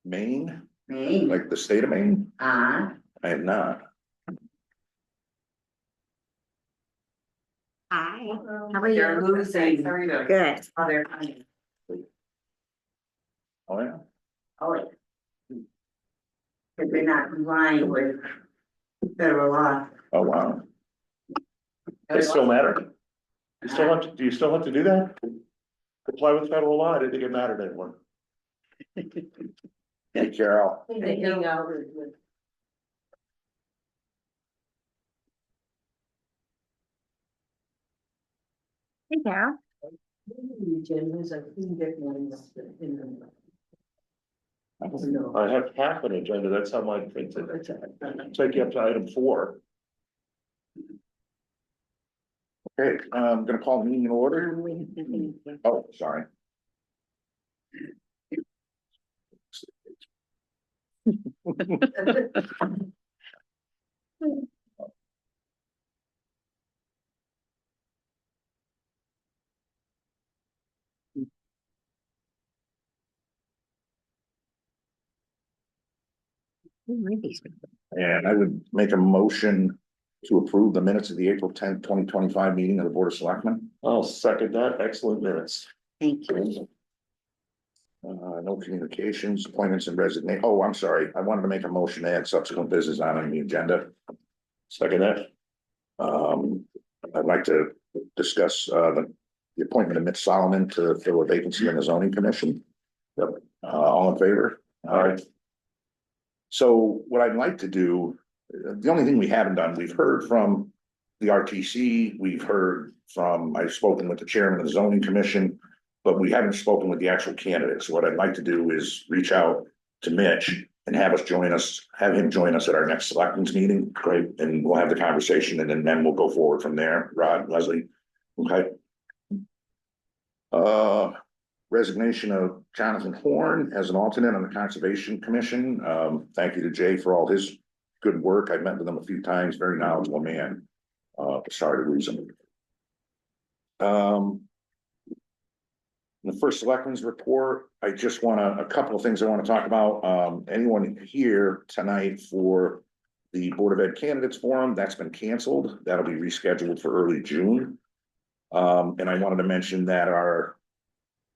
Maine, Maine. like the state of Maine? Uh, I have not. Hi, how are they're you? losing. Good. Other kind. Oh, yeah. Oh, yeah. Cause they're not complying with federal law. Oh, wow. They still matter? You still have to, do you still have to do that? Comply with federal law? I didn't think it mattered anymore. Hey, Carol. They go. Hey, Carol. I have half an agenda, that's how mine printed. Take you up to item 4. Okay, I'm gonna call the meeting in order. Oh, sorry. And I would make a motion to approve the minutes of the April 10th, 2025 meeting of the Board of Selectmen. I'll second that, excellent minutes. Thank you. No communications, appointments and resignation. Oh, I'm sorry. I wanted to make a motion to add subsequent business on the agenda. Second that. I'd like to discuss, the appointment of Mitch Solomon to fill a vacancy on the zoning commission. Yep. All in favor? All right. So what I'd like to do, the only thing we haven't done, we've heard from the RTC, we've heard from, I've spoken with the chairman of the zoning commission, but we haven't spoken with the actual candidates. What I'd like to do is reach out to Mitch and have him join us at our next selectmen's meeting. Great. And we'll have the conversation and then we'll go forward from there. Rod, Leslie. Okay. Resignation of Jonathan Horn as an alternate on the Conservation Commission. Thank you to Jay for all his good work. I've met with him a few times, very knowledgeable man. Sorry to lose him. The first selectmen's report, I just want a couple of things I want to talk about. Anyone here tonight for the Board of Ed Candidates Forum, that's been canceled. That'll be rescheduled for early June. And I wanted to mention that our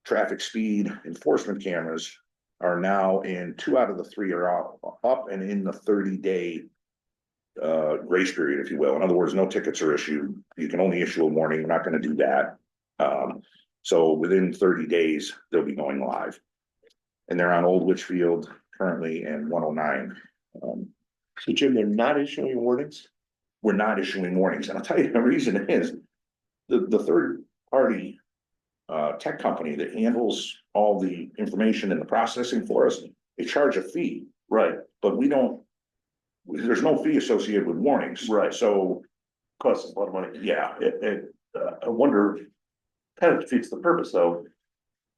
traffic speed enforcement cameras are now in 2 out of the 3 are up and in the 30-day grace period, if you will. In other words, no tickets are issued. You can only issue a warning. We're not going to do that. So within 30 days, they'll be going live. And they're on Old Litchfield currently and 109. So Jim, they're not issuing warnings? We're not issuing warnings. And I'll tell you the reason is the third party tech company that handles all the information and the processing for us, they charge a fee. Right. But there's no fee associated with warnings. Right. So, Costs us a lot of money. yeah. I wonder, kind of defeats the purpose though.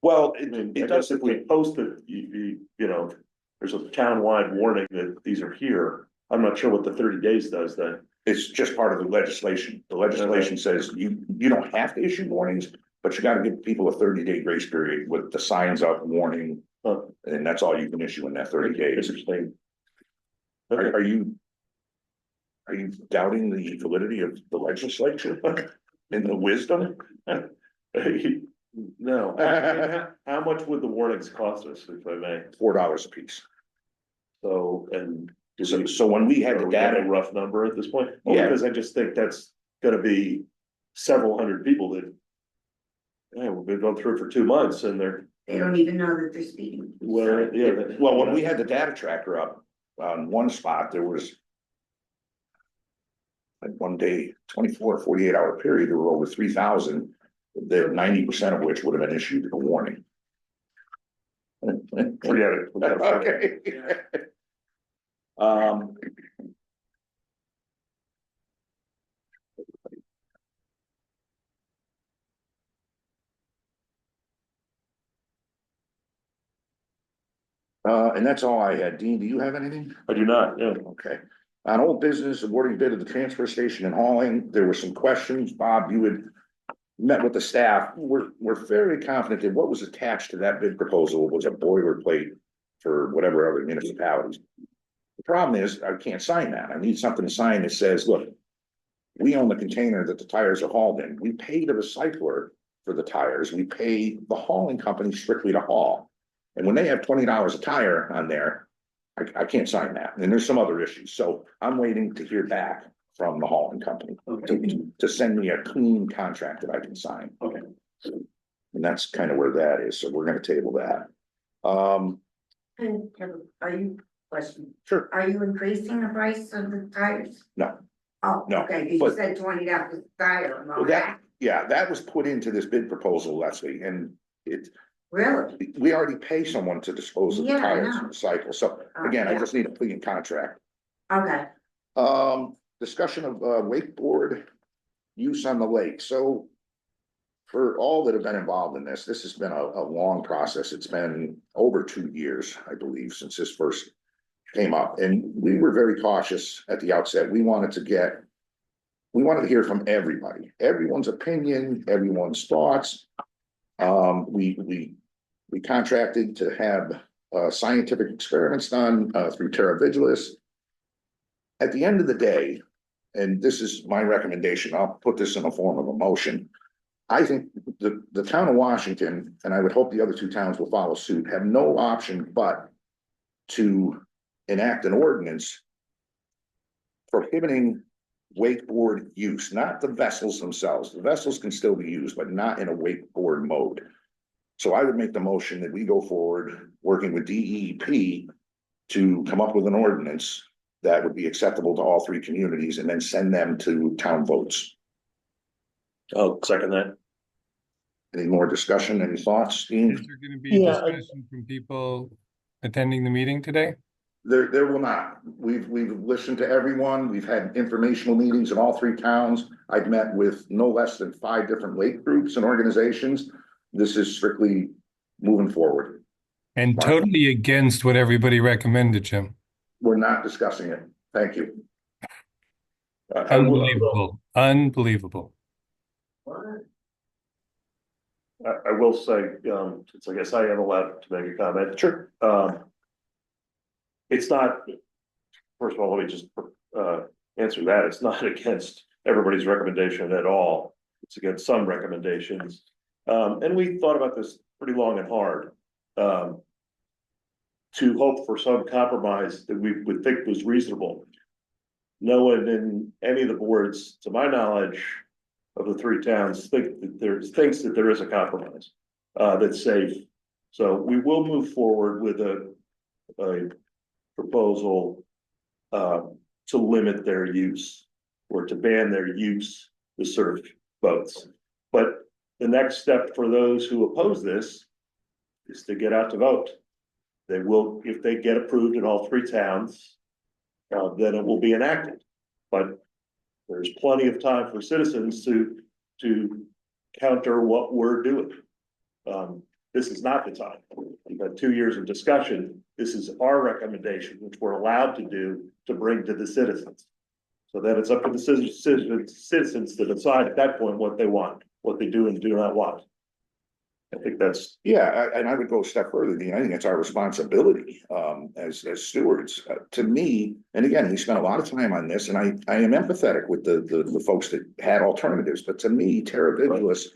Well, I mean, it I does guess if we post it, you know, there's a town-wide warning that these are here. I'm not sure what the 30 days does then. It's just part of the legislation. The legislation says you don't have to issue warnings, but you got to give people a 30-day grace period with the signs up warning. And that's all you can issue in that 30 days. Interesting. Are you doubting the validity of the legislature and the wisdom? No. How much would the warnings cost us, if I may? $4 a piece. So, and So when we had the we got data, a rough number at this point? Yeah. Because I just think that's gonna be several hundred people that, yeah, we've been going through it for 2 months and they're, They don't even know that they're speeding. well, yeah. well, when we had the data tracker up on one spot, there was like one day, 24, 48-hour period, there were over 3,000, that 90% of which would have been issued a warning. Forget it. Okay. And that's all I had. Dean, do you have anything? I do not, yeah. Okay. On old business, awarding bid of the transfer station and hauling, there were some questions. Bob, you had met with the staff. We're very confident that what was attached to that bid proposal was a boilerplate for whatever other municipalities. The problem is, I can't sign that. I need something to sign that says, look, we own the container that the tires are hauled in. We pay the recycler for the tires. We pay the hauling company strictly to haul. And when they have $20 a tire on there, I can't sign that. And there's some other issues. So I'm waiting to hear back from the hauling company to send me a clean contract that I can sign. Okay. And that's kind of where that is. So we're gonna table that. And are you, question, Sure, are you increasing the price of the tires? no, Oh, No, okay, you but- said $20 a tire and all well, that, that was put into this bid proposal, Leslie, and really? we already pay someone to dispose of the Yeah, I tires know. in the cycle. So again, I Yeah. just need a clean contract. Okay, Discussion of wakeboard use on the lake. So for all that have been involved in this has been a long process. It's been over 2 years, I believe, since this first came up. And we were very cautious at the outset. We wanted to hear from everybody, everyone's opinion, everyone's thoughts. We contracted to have scientific experiments done through Terra Vigilis. At the end of the day, and this is my recommendation, I'll put this in the form of a motion. I think the town of Washington, and I would hope the other 2 towns will follow suit, have no option but to enact an ordinance prohibiting wakeboard use, not the vessels themselves. The vessels can still be used, but not in a wakeboard mode. So I would make the motion that we go forward, working with DEP to come up with an ordinance that would be acceptable to all 3 communities and then send them to town votes. I'll second that. Any more discussion, any thoughts, Is Dean? there gonna be Yeah, discussion from people attending the meeting today? There will not. We've listened to everyone. We've had informational meetings in all 3 towns. I've met with no less than 5 different lake groups and organizations. This is strictly moving forward. And Mark? totally against what everybody recommended, Jim. We're not discussing it. Thank you. Unbelievable, unbelievable. I will say, since I guess I am allowed to make a comment. Sure. It's not, first of all, let me just answer that. It's not against everybody's recommendation at all. It's against some recommendations. And we thought about this pretty long and hard. To hope for some compromise that we would think was reasonable. No one in any of the boards, to my knowledge, of the 3 towns thinks that there is a compromise that's safe. So we will move forward with a proposal to limit their use or to ban their use to surf boats. But the next step for those who oppose this is to get out to vote. They will, if they get approved in all 3 towns, then it will be enacted. But there's plenty of time for citizens to counter what we're doing. This is not the time. We've had 2 years of discussion. This is our recommendation, which we're allowed to do to bring to the citizens. So then it's up to the citizens to decide at that point what they want, what they do and do not want. I think that's. Yeah, and I would go a step further, Dean. I think it's our responsibility as stewards. To me, and again, we spent a lot of time on this, and I am empathetic with the folks that had alternatives, but to me, Terra Vigilis,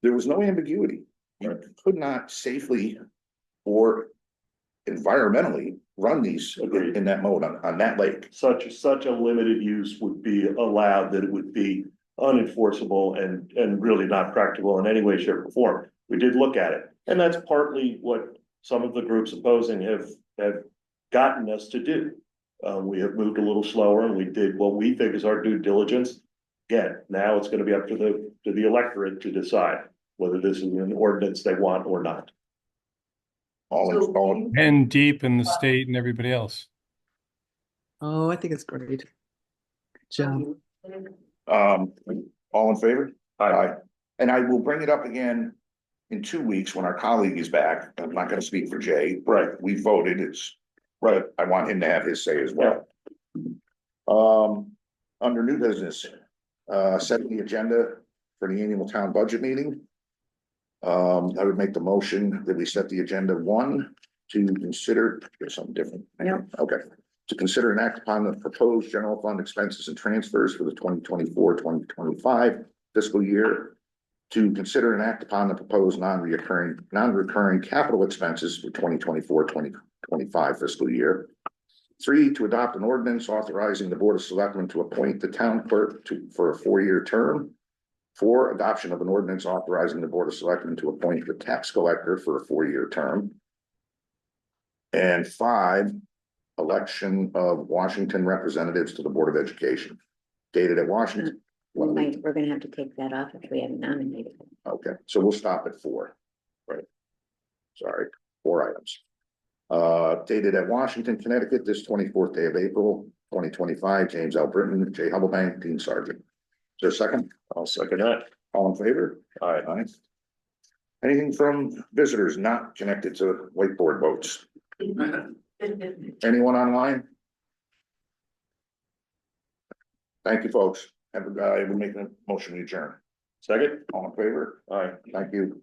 there was no ambiguity. You could not safely or environmentally run these in that mode on that lake. Such a limited use would be allowed that it would be unenforceable and really not practical in any way, shape, or form. We did look at it, and that's partly what some of the groups opposing have gotten us to do. We have moved a little slower, and we did what we think is our due diligence. Again, now it's going to be up to the electorate to decide whether this is an ordinance they want or not. All And deep in the state and everybody else. Oh, I think it's great. Good job. all in favor? Aye. And I will bring it up again in 2 weeks when our colleague is back. I'm not gonna speak for Jay. Right. We voted, it's, right, I want him to have his say as well. Under new business, set the agenda for the annual town budget meeting. I would make the motion that we set the agenda 1, to consider, there's something different. No. Okay, to consider and act upon the proposed general fund expenses and transfers for the 2024-2025 fiscal year. To consider and act upon the proposed non-recurring capital expenses for 2024-2025 fiscal year. 3, to adopt an ordinance authorizing the Board of Selectmen to appoint the town clerk for a 4-year term. 4, adoption of an ordinance authorizing the Board of Selectmen to appoint the tax collector for a 4-year term. And 5, election of Washington representatives to the Board of Education. Dated at Washington. We're gonna have to take that off if we haven't nominated. Okay, so we'll stop at 4. Right. Sorry, 4 items. Dated at Washington, Connecticut, this 24th day of April, 2025, James L. Britton, J. Hubblebank, Dean Sargent. Is there a second? I'll second that. All in favor? Aye. Aye. Anything from visitors not connected to whiteboard votes? Anyone online? Thank you, folks. Have a guy, we make a motion to adjourn. Second? All in favor? Aye. Thank you.